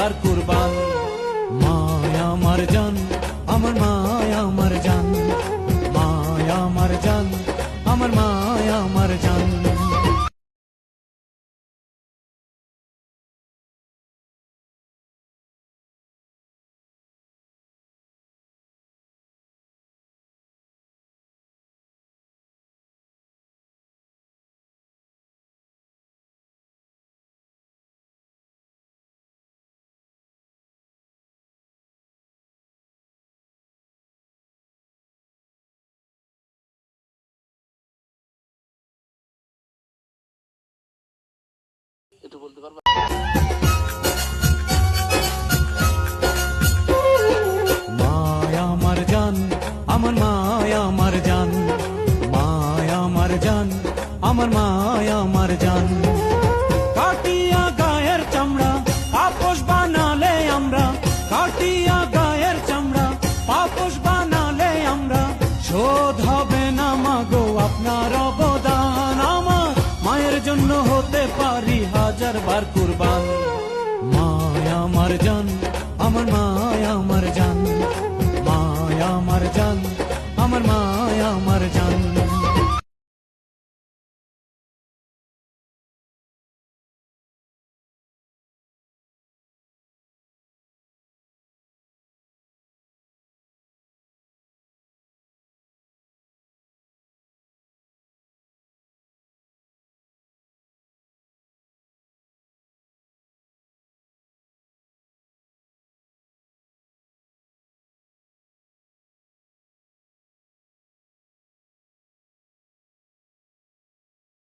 বার কুরবান। মায়া আমার জান, আমার মায়া আমার জান, মায়া আমার জান, আমার মায়া আমার জান। একটু বলতে পারবা? মায়া আমার জান, আমার মায়া আমার জান, মায়া আমার জান, আমার মায়া আমার জান। কাটিয়া গায়ের চামড়া পাপোশ বানালে আমরা, কাটিয়া গায়ের চামড়া পাপোশ বানালে আমরা, শোধ হবে না মাগো আপনার অবদান। আমার মায়ের জন্য হতে পারি হাজার বার কুরবান। মায়া আমার জান, আমার